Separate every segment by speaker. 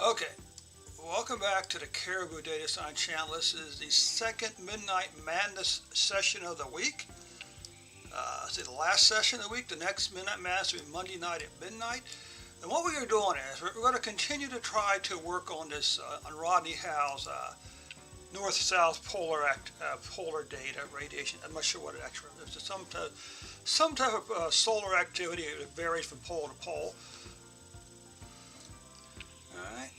Speaker 1: Okay, welcome back to the Caribou Data Science channel. This is the second Midnight Madness session of the week. It's the last session of the week. The next Midnight Madness will be Monday night at midnight. And what we are doing is we're going to continue to try to work on this, on Rodney Howe's north-south polar data radiation. I'm not sure what it actually is. It's some type of solar activity that varies from pole to pole. All right.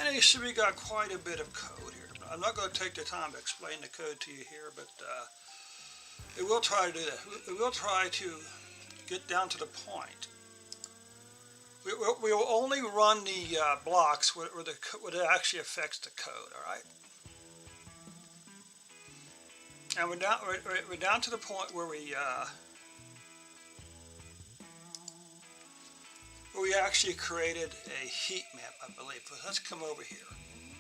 Speaker 1: And you see we got quite a bit of code here. I'm not going to take the time to explain the code to you here, but we will try to do that. We will try to get down to the point. We will only run the blocks where it actually affects the code, all right? And we're down to the point where we actually created a heat map, I believe. Let's come over here.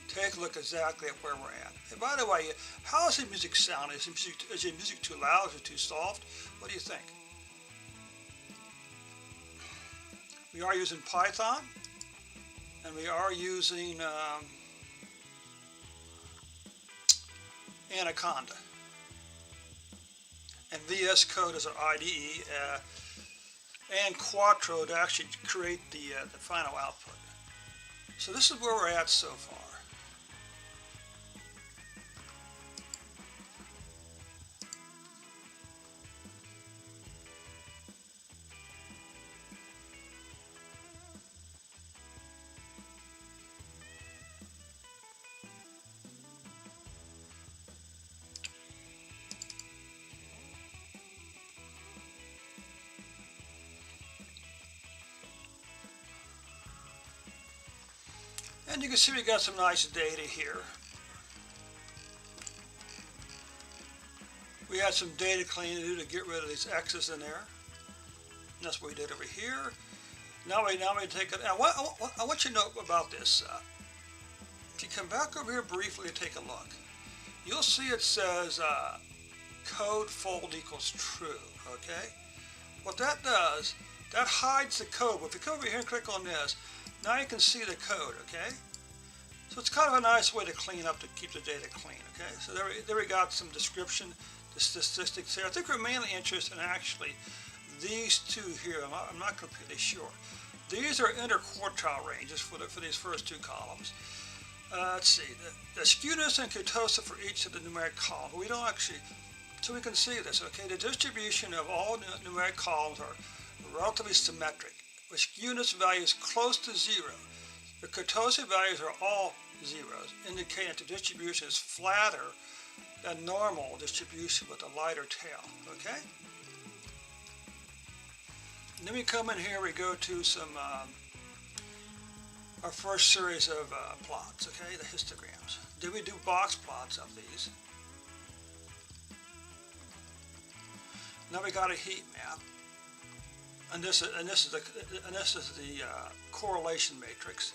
Speaker 1: Take a look exactly at where we're at. And by the way, how is the music sound? Is the music too loud? Is it too soft? What do you think? We are using Python, and we are using Anaconda. And VS Code is our IDE, and Quattro to actually create the final output. So this is where we're at so far. And you can see we got some nice data here. We had some data cleaning to do to get rid of these X's in there. And that's what we did over here. Now we take it. I want you to know about this. If you come back over here briefly and take a look, you'll see it says code fold equals true. Okay. What that does, that hides the code. But if you come over here and click on this, now you can see the code, okay? So it's kind of a nice way to clean up, to keep the data clean, okay? So there we got some description, the statistics here. I think we're mainly interested in actually these two here. I'm not completely sure. These are interquartile ranges for these first two columns. Let's see, the skewness and kurtosis for each of the numeric columns. We don't actually, so we can see this, okay? The distribution of all numeric columns are relatively symmetric, with skewness values close to zero. The kurtosis values are all zeros, indicating that the distribution is flatter than normal distribution with a lighter tail, okay? And then we come in here, we go to some, our first series of plots, okay, the histograms. Then we do box plots of these. Now we got a heat map. And this is the correlation matrix.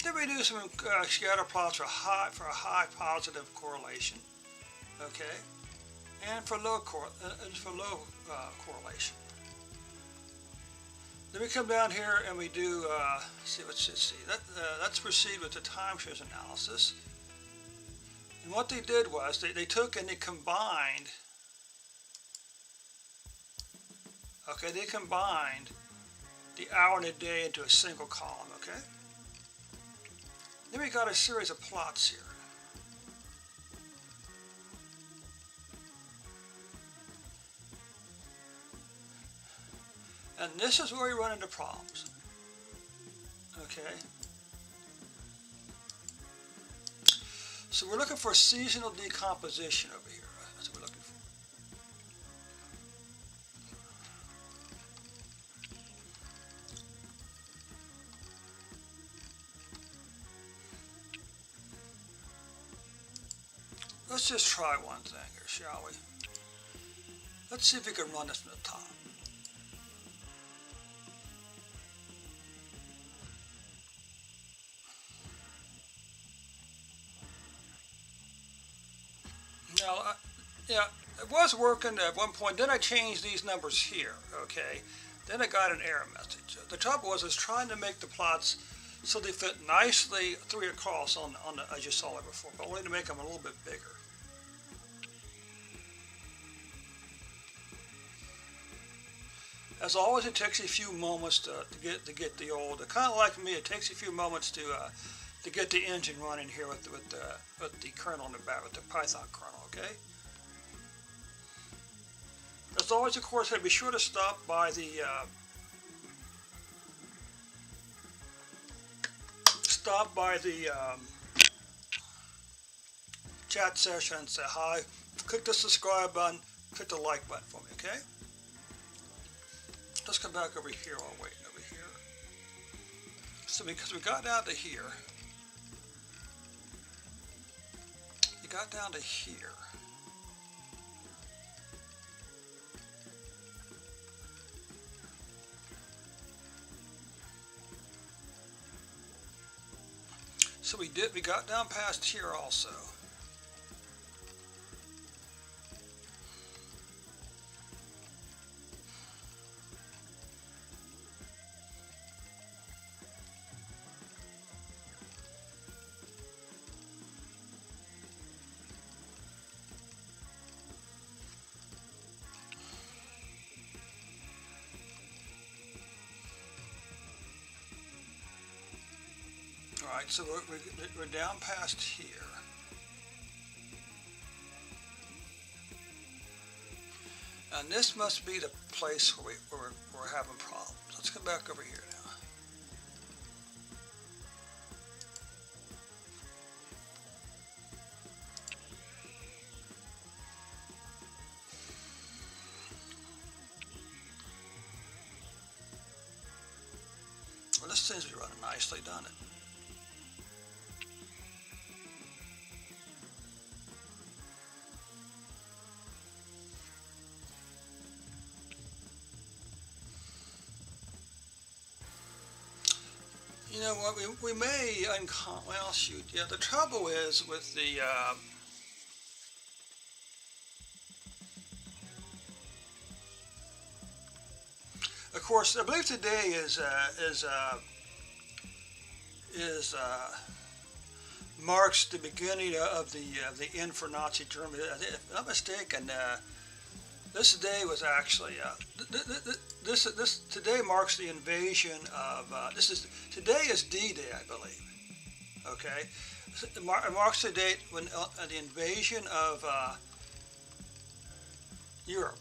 Speaker 1: Then we do some scatter plots for a high positive correlation, okay, and for low correlation. Then we come down here and we do let's proceed with the time series analysis. And what they did was they took and they combined. Okay, they combined the hour and the day into a single column, okay? Then we got a series of plots here. And this is where we run into problems, okay? So we're looking for seasonal decomposition over here. That's what we're looking for. Let's just try one thing here, shall we? Let's see if we can run this from the top. Now, yeah, It was working at one point, then I changed these numbers here, okay? Then I got an error message. The trouble was I was trying to make the plots so they fit nicely 3 across on the, as you saw it before, but only to make them a little bit bigger. As always, it takes a few moments to get the old. Kind of like me, it takes a few moments to get the engine running here with the kernel in the back, with the Python kernel. Okay. As always, of course, I'd be sure to stop by the chat session and say hi. Click the subscribe button. Click the like button for me. Okay. Let's come back over here while waiting over here. So because we got down to here, you got down to here. So we got down past here also. Alright, so we're down past here. And this must be the place where we're having problems. Let's come back over here now. Well, this seems to be running nicely, doesn't it? You know what, we may well shoot, yeah, the trouble is with the, of course, I believe today marks the beginning of the end for Nazi Germany. If I'm not mistaken, this day was actually this today marks the invasion of today is D-Day, I believe. Okay, it marks the date when the invasion of Europe.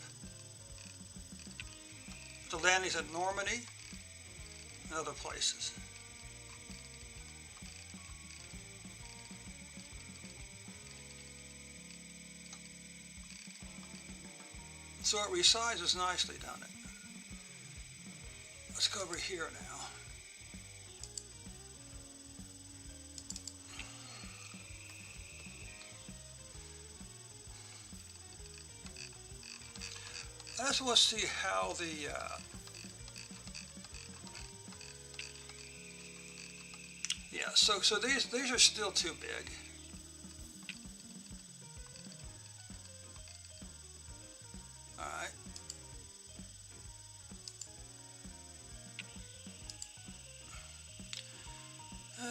Speaker 1: The landings at Normandy and other places. So it resizes nicely, doesn't it? Let's go over here now. I just want to see how the yeah. So these are still too big. All right.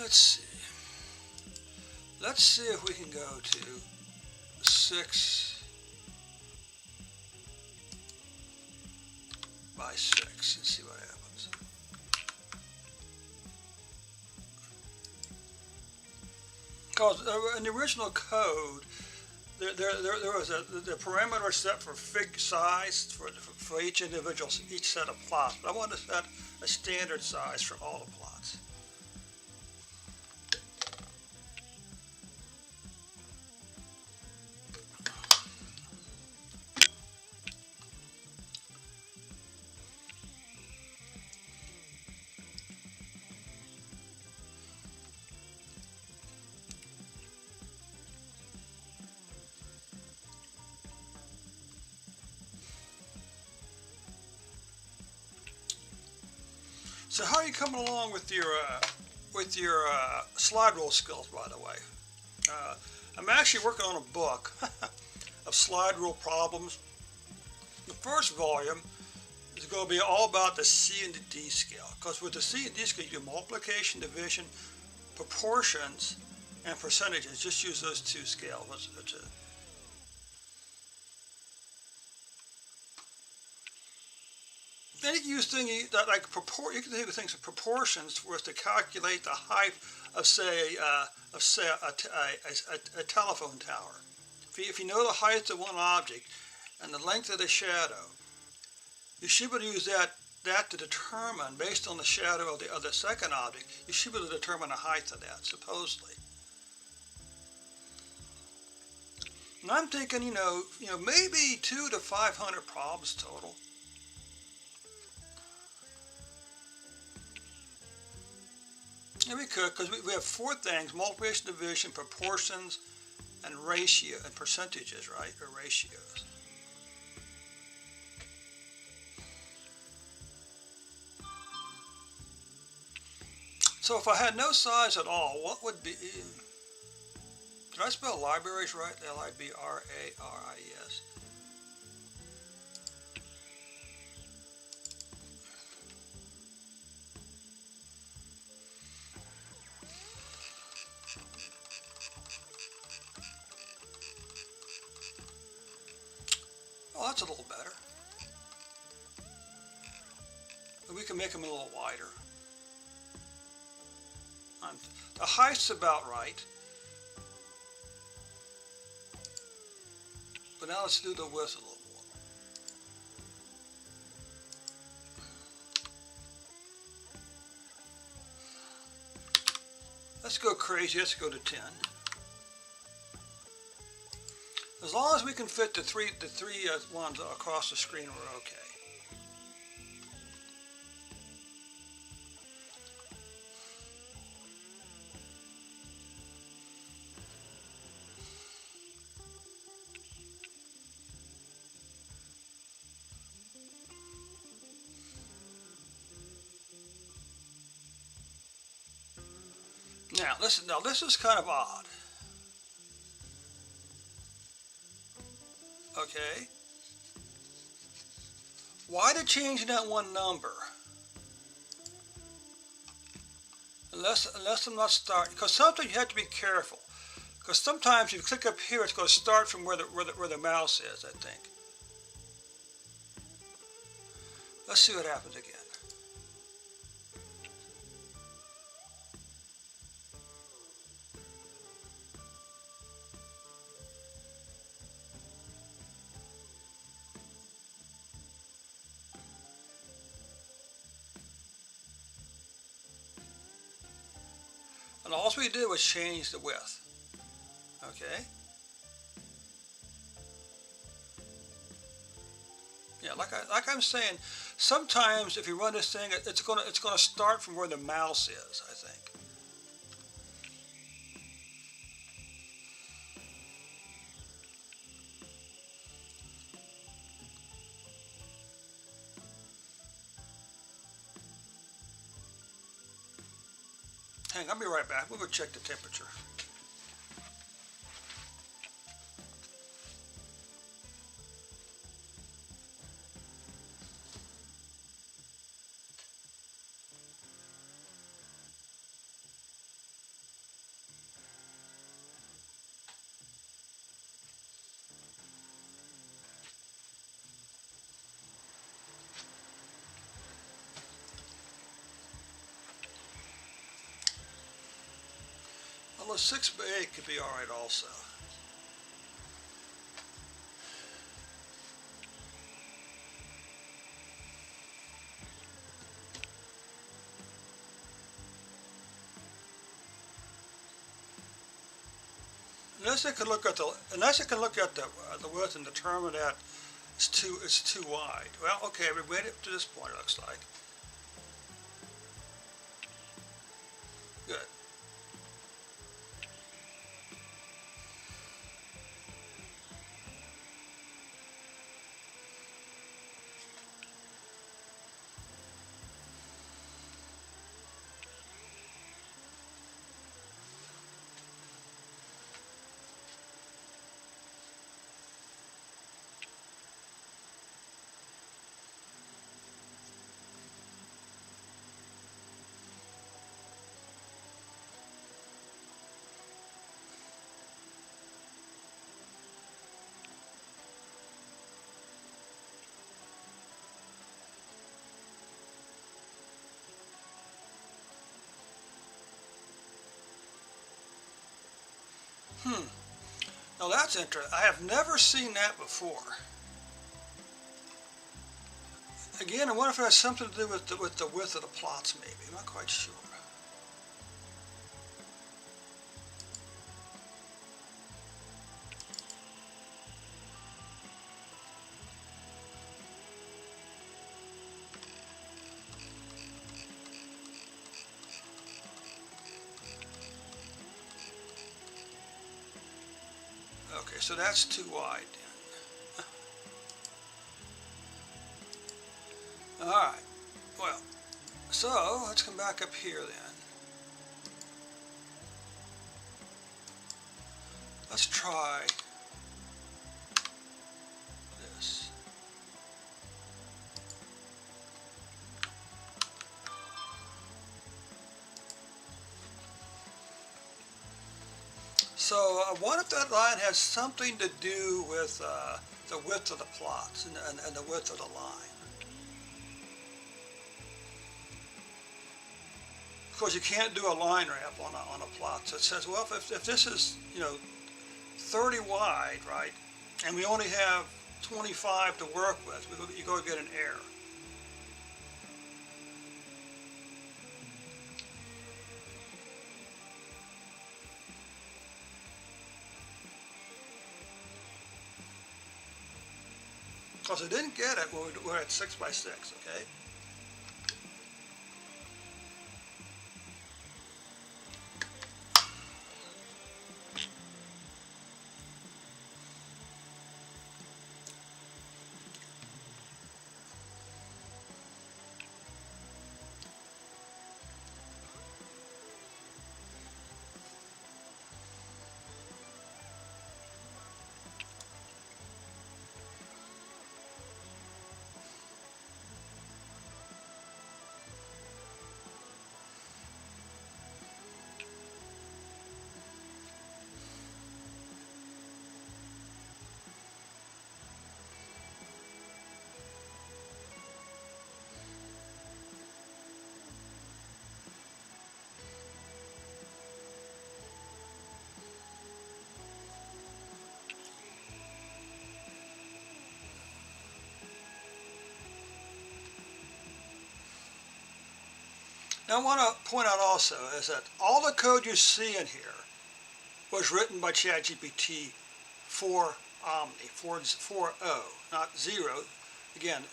Speaker 1: Let's see. Let's see if we can go to 6 by 6 and see what happens. Because in the original code, there was the parameter set for fig size for each set of plots. But I want to set a standard size for all the plots. So how are you coming along with your slide rule skills, by the way? I'm actually working on a book of of slide rule problems. The first volume is going to be all about the C and the D scale, because with the C and D scale you do multiplication, division, proportions, and percentages. Just use those two scales. That's it. Then you can use things that like you can think of things of proportions for us to calculate the height of say a telephone tower. If you know the height of one object and the length of the shadow, you should be able to use that to determine, based on the shadow of the second object, you should be able to determine the height of that, supposedly. And I'm thinking, maybe 200 to 500 problems total. Yeah, we could, because we have four things: multiplication, division, proportions, and ratio, and percentages, right, or ratios. So if I had no size at all, what would be, did I spell libraries right? L-I-B-R-A-R-I-E-S. Oh, that's a little better. And we can make them a little wider. The height's about right. But now let's do the width a little more. Let's go crazy. Let's go to 10. As long as we can fit the three ones across the screen, we're okay. Now, listen. Now, this is kind of odd. Okay. Why did changing that one number? Unless I'm not starting, because sometimes you have to be careful. Because sometimes if you click up here, it's going to start from where the mouse is, I think. Let's see what happens again. And all we did was change the width. Okay? Yeah, like I'm saying, sometimes if you run this thing, it's gonna start from where the mouse is, I think. Hang on, I'll be right back. We'll go check the temperature. Although 6 by 8 could be alright also. Unless I can look at the width and determine that it's too wide. Well, okay, we made it to this point, it looks like. Good. Hmm. Now that's interesting. I have never seen that before. Again, I wonder if it has something to do with the width of the plots, maybe. I'm not quite sure. Okay, so that's too wide then. Alright, well, so let's come back up here then. Let's try this. So I wonder if that line has something to do with the width of the plots and the width of the line. Of course, you can't do a line wrap on a plot. So it says, well, if this is, 30 wide, right, and we only have 25 to work with, you go get an error. Because I didn't get it when we're at 6 by 6, okay? Now I want to point out also is that all the code you see in here was written by ChatGPT4 Omni, 4o, not 0. Again,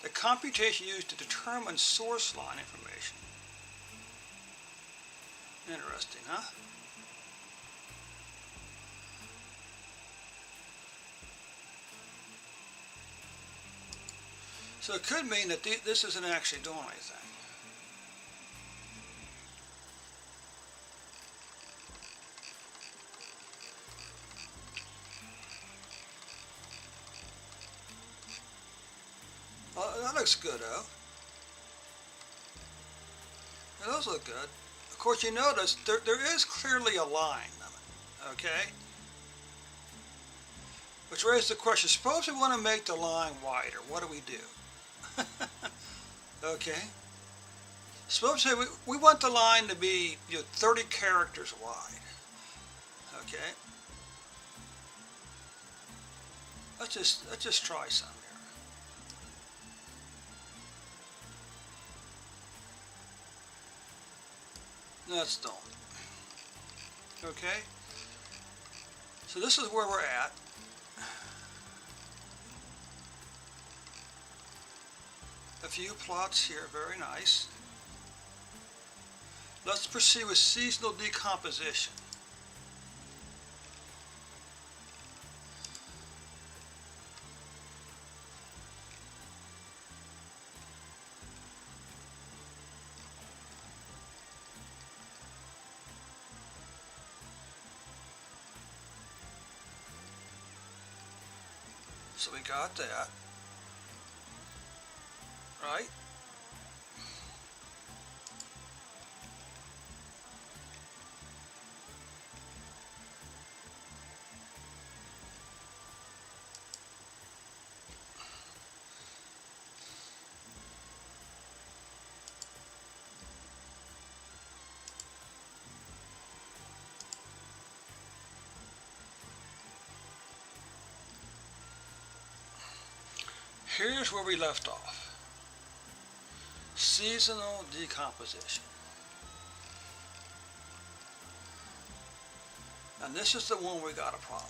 Speaker 1: the computation used to determine source line information. Interesting, huh? So it could mean that this isn't actually doing anything. That looks good, though. Yeah, those look good. Of course, you notice there is clearly a line, okay? Which raises the question, suppose we want to make the line wider. What do we do? Okay. Suppose we want the line to be 30 characters wide. Okay. Let's just try some here. That's done. Okay. So this is where we're at. A few plots here, very nice. Let's proceed with seasonal decomposition. So we got that, right? here's where we left off. Seasonal decomposition. And this is the one we got a problem.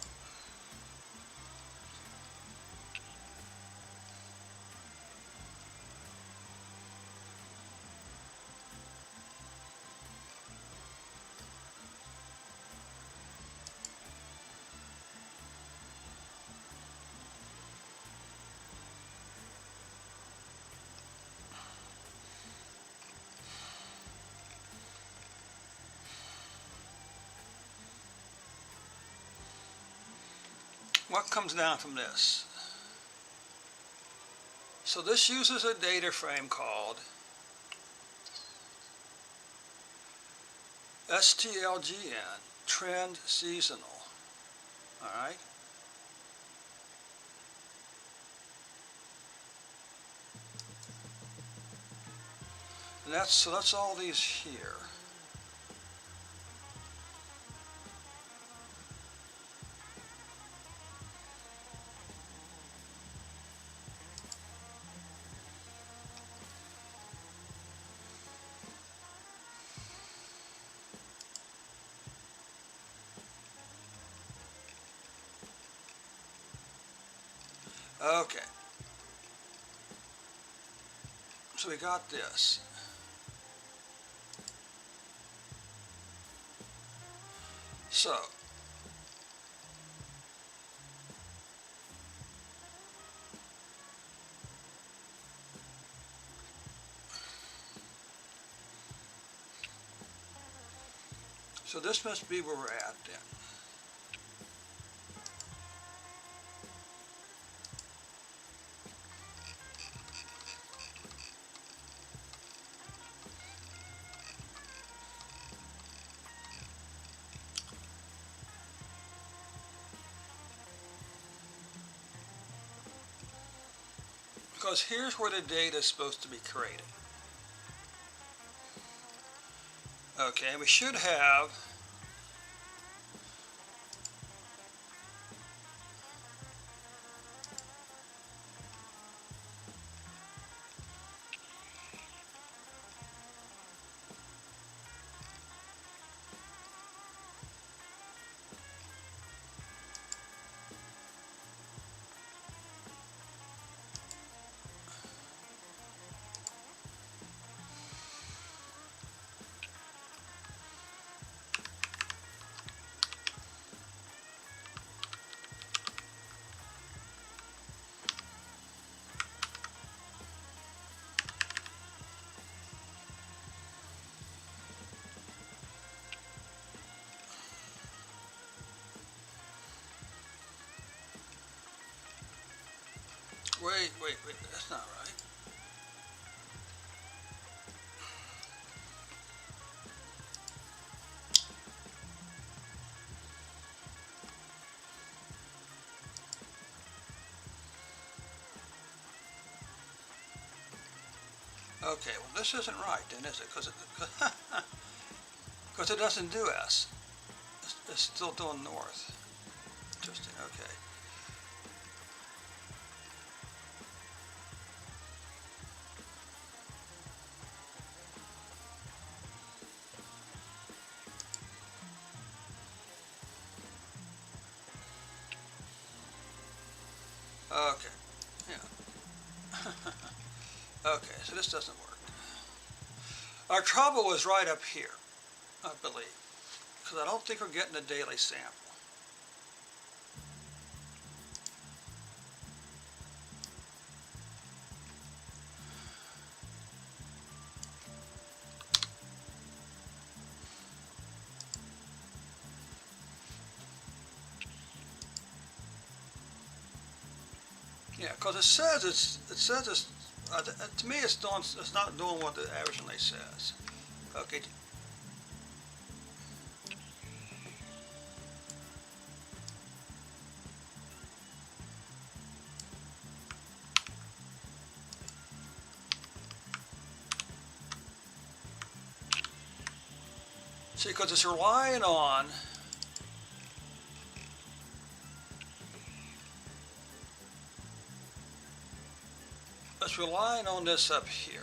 Speaker 1: What comes down from this? So this uses a data frame called STLGN, trend seasonal. All right. And that's all these here. Okay. So we got this. So this must be where we're at then. Because here's where the data is supposed to be created. Okay, we should have wait, that's not right. Okay, well this isn't right then, is it? Because it doesn't do S. It's still doing north. Interesting, okay. Okay, yeah. Okay, so this doesn't work. Our trouble was right up here, I believe, because I don't think we're getting a daily sample. Yeah, because it says it's to me it's not doing what the originally says. Okay. See, because it's relying on Let's rely on this up here.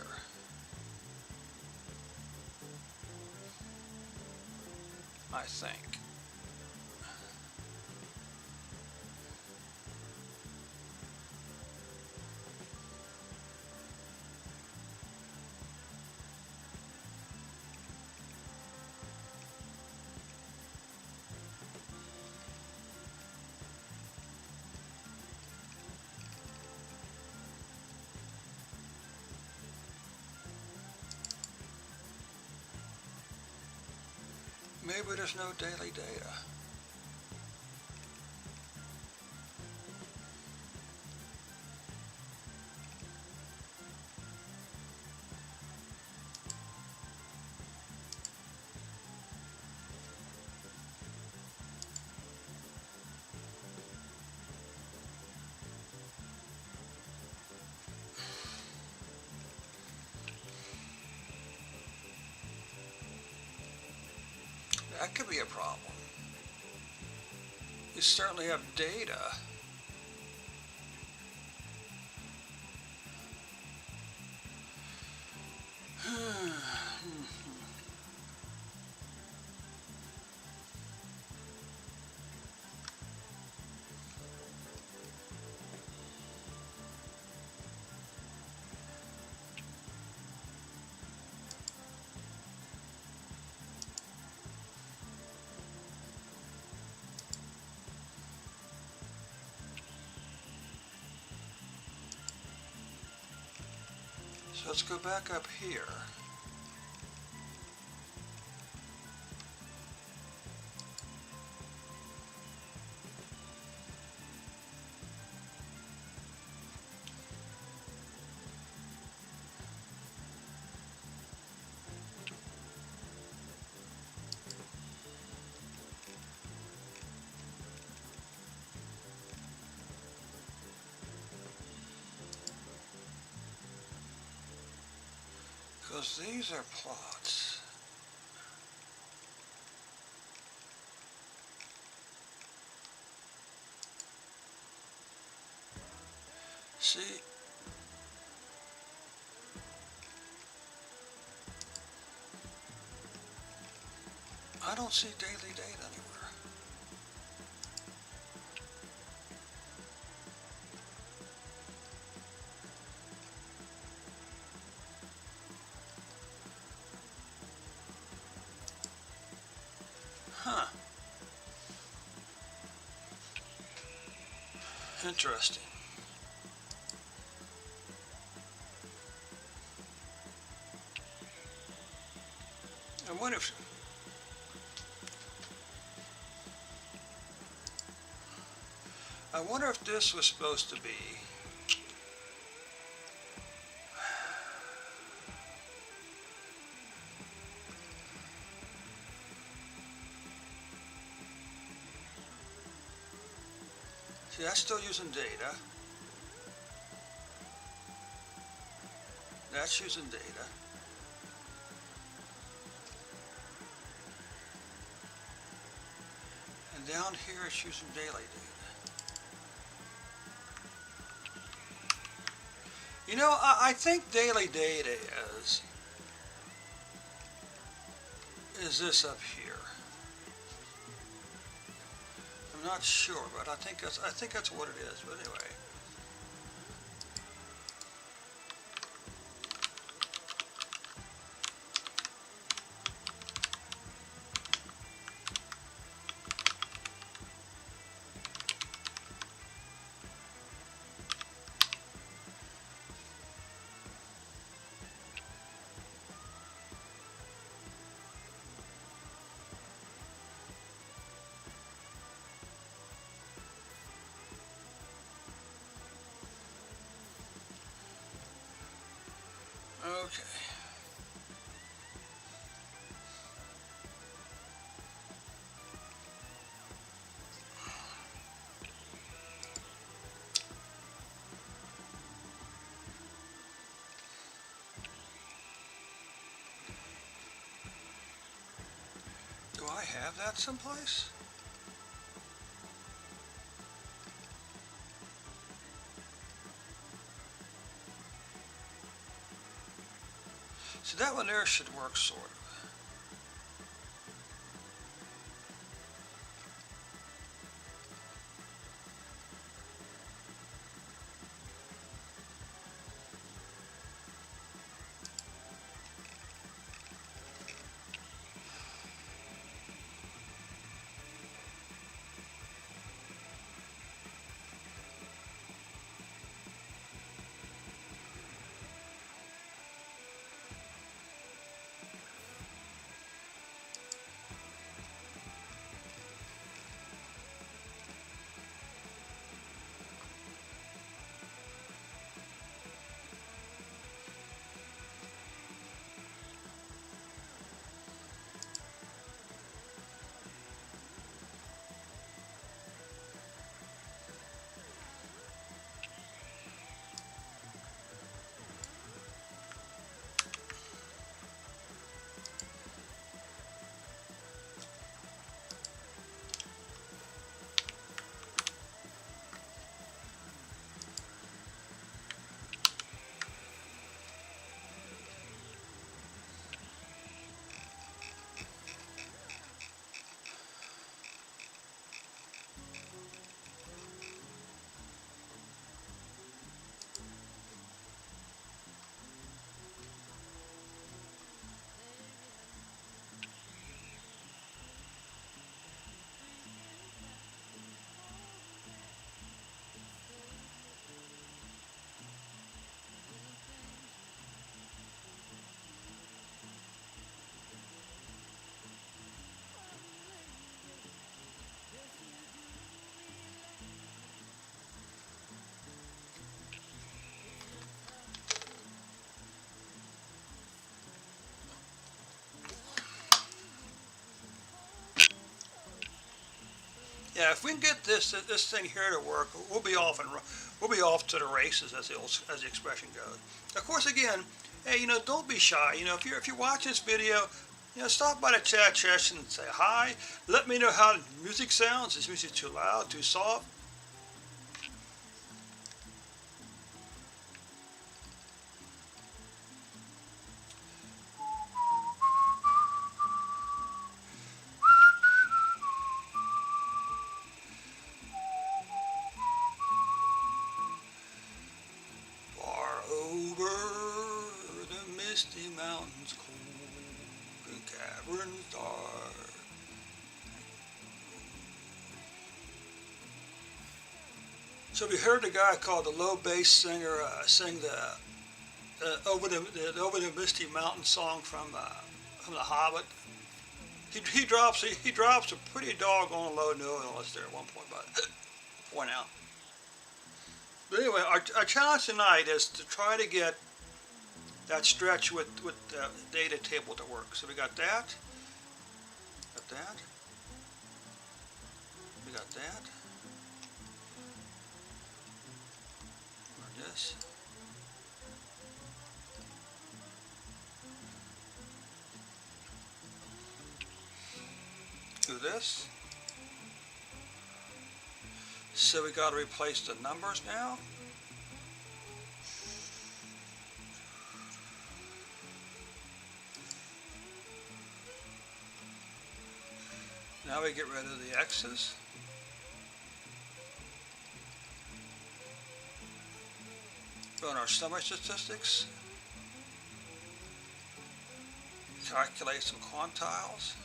Speaker 1: I think. Maybe there's no daily data. That could be a problem. You certainly have data. So let's go back up here. Because these are plots. See, I don't see daily data anywhere. Huh. Interesting. I wonder if this was supposed to be see, that's still using data. That's using data. And down here it's using daily data. You know, I think daily data is this up here. I'm not sure, but I think that's what it is. But anyway. Okay. Do I have that someplace? So that one there should work sort of. Yeah, if we can get this thing here to work, we'll be off to the races, as the expression goes. Of course, again, hey, don't be shy. If you're watching this video, stop by the chat session and say hi. Let me know how the music sounds. Is music too loud, too soft? Far over the misty mountains cold and caverns dark. So we heard the guy called the low bass singer sing the over the misty mountain song from The Hobbit. He drops a pretty doggone low note on us there at one point, but point out. But anyway, our challenge tonight is to try to get that stretch with the data table to work. So we got that, we got that, or this. Do this. So we got to replace the numbers now. Now we get rid of the X's. Run our summary statistics. Calculate some quantiles.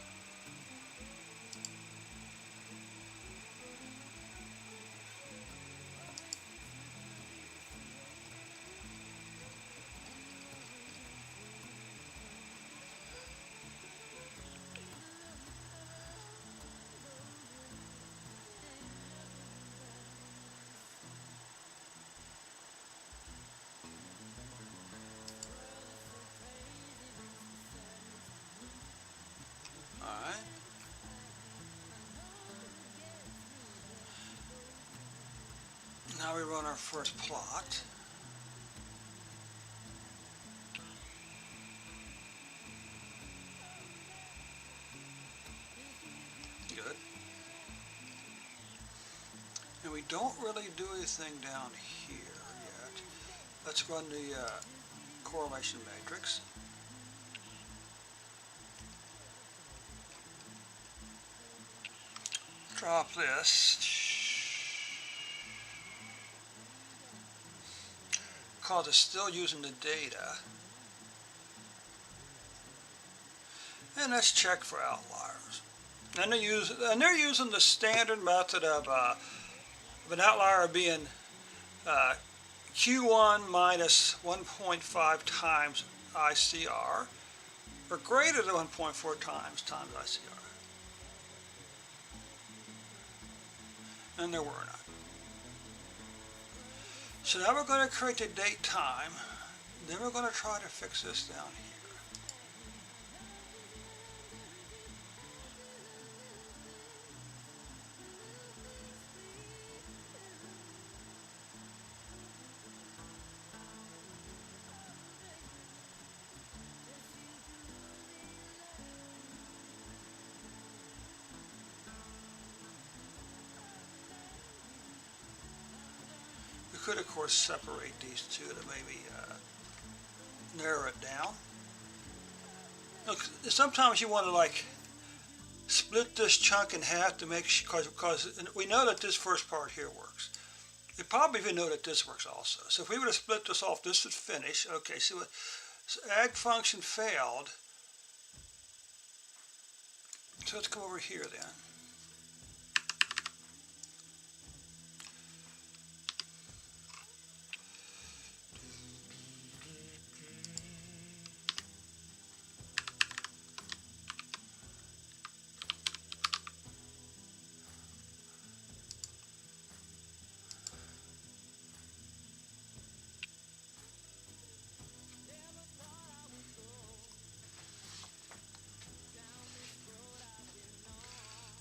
Speaker 1: Now we run our first plot. Good. And we don't really do anything down here yet. Let's run the correlation matrix. drop this. Because it's still using the data. And let's check for outliers. And they're using the standard method of an outlier being Q1 minus 1.5 times ICR, or greater than 1.4 times ICR. And there were none. So now we're going to create the date time. Then we're going to try to fix this down here. We could, of course, separate these two to maybe narrow it down. Look, sometimes you want to like split this chunk in half to make sure, because we know that this first part here works. We probably even know that this works also. So if we were to split this off, this would finish. Okay, so ag function failed. So let's go over here then.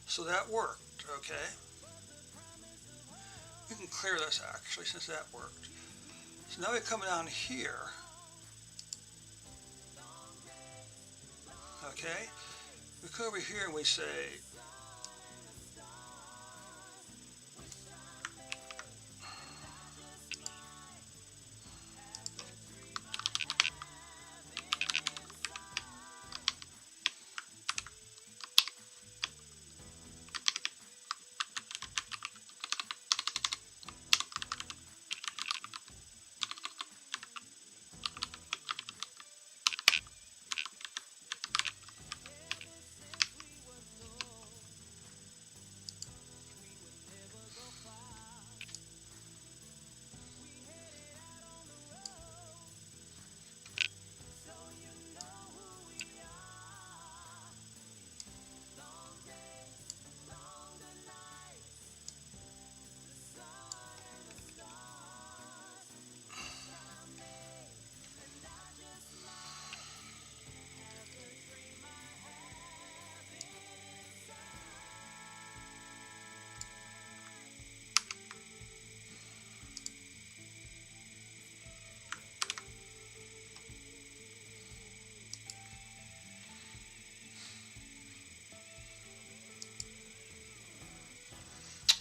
Speaker 1: So that worked, okay? We can clear this actually since that worked. So now we come down here, okay? We come over here and we say,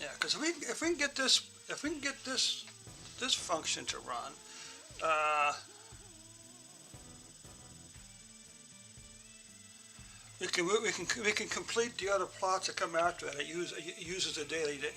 Speaker 1: yeah, because if we can get this function to run, we can complete the other plots that come after that. It uses the daily data.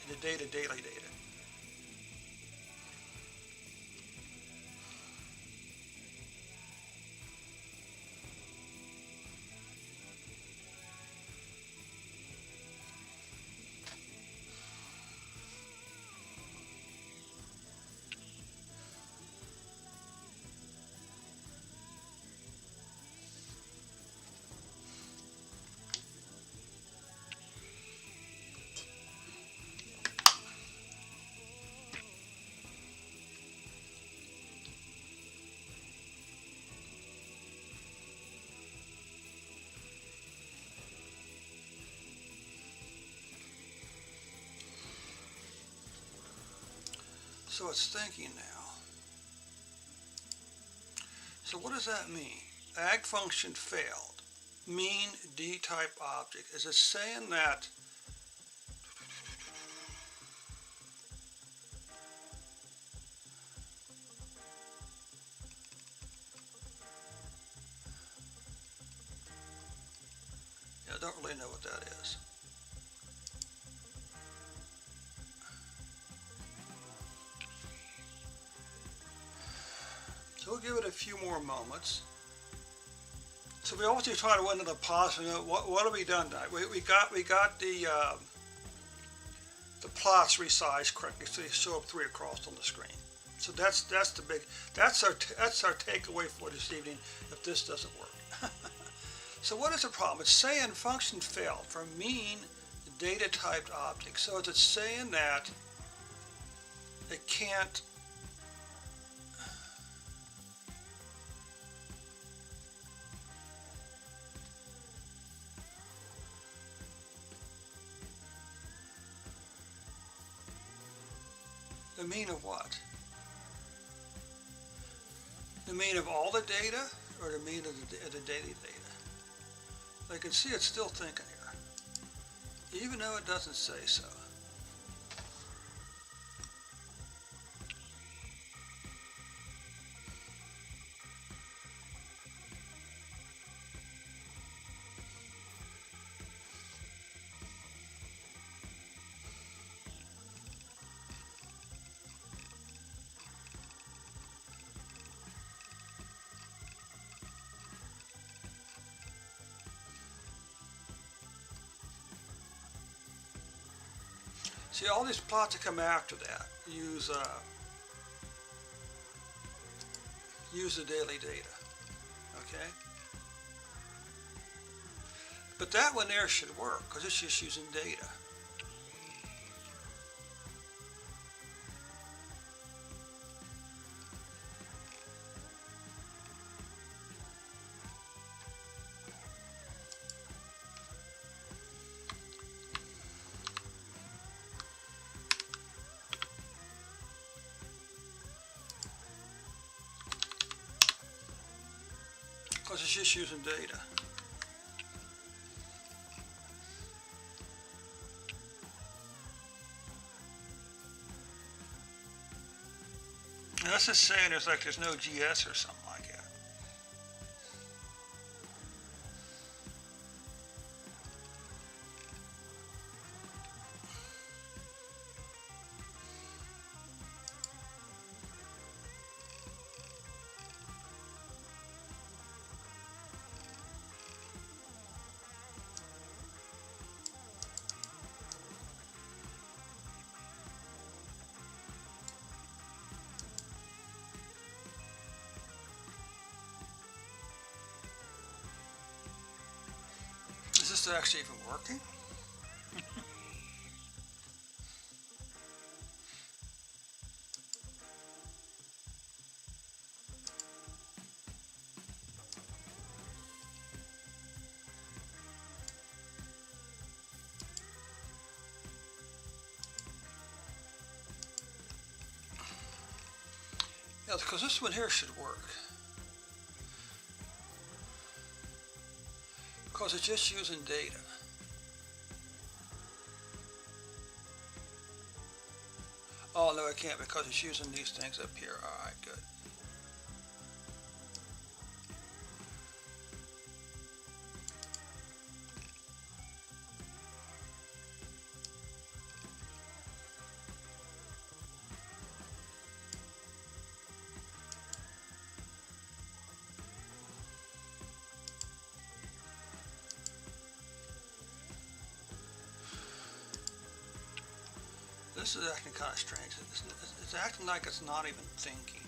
Speaker 1: So it's thinking now. So what does that mean? Ag function failed. Mean D-type object. Is it saying that I don't really know what that is. So we'll give it a few more moments. So we always try to win in the positive note. What have we done tonight? We got the plots resized correctly, so they show up 3 across on the screen. So that's our takeaway for this evening. If this doesn't work, so what is the problem? It's saying function failed for mean data typed object. So it's saying that it can't. The mean of what? The mean of all the data, or the mean of the daily data? I can see it's still thinking here, even though it doesn't say so. See, all these plots that come after that use the daily data, okay? But that one there should work because it's just using data. Because it's just using data. Now, this is saying there's no GS or something like that. Is this actually even working? Yeah, because this one here should work. Because it's just using data. Oh no, it can't because it's using these things up here. All right, good. This is acting kind of strange. It's acting like it's not even thinking.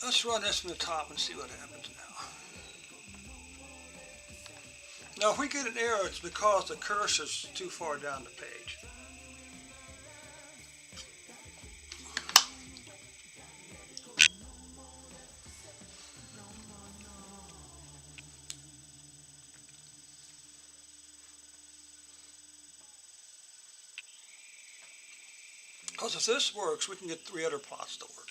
Speaker 1: Let's run this from the top and see what happens now. Now if we get an error, it's because the cursor's too far down the page. Because if this works, we can get 3 other plots to work.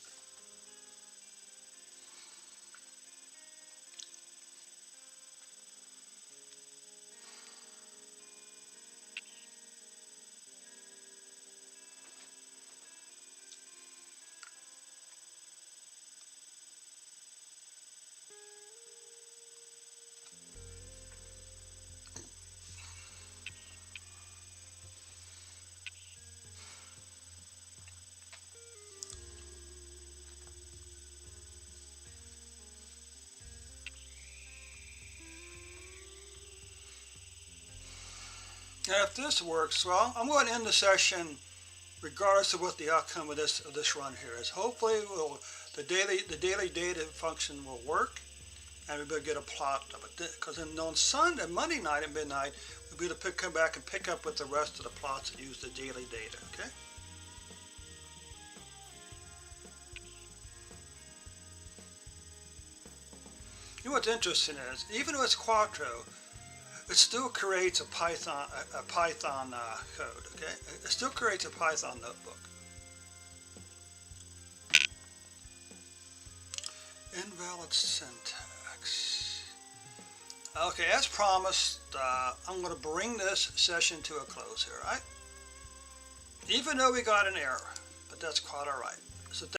Speaker 1: Now if this works, well, I'm going to end the session regardless of what the outcome of this run here is. Hopefully the daily data function will work and we'll get a plot of it. Because on Sunday, Monday night at midnight, we'll be able to come back and pick up with the rest of the plots that use the daily data, okay? You know what's interesting is, even though it's Quattro, it still creates a Python code, okay? It still creates a Python notebook. Invalid syntax. Okay, as promised, I'm going to bring this session to a close here, right? Even though we got an error, but that's quite all right.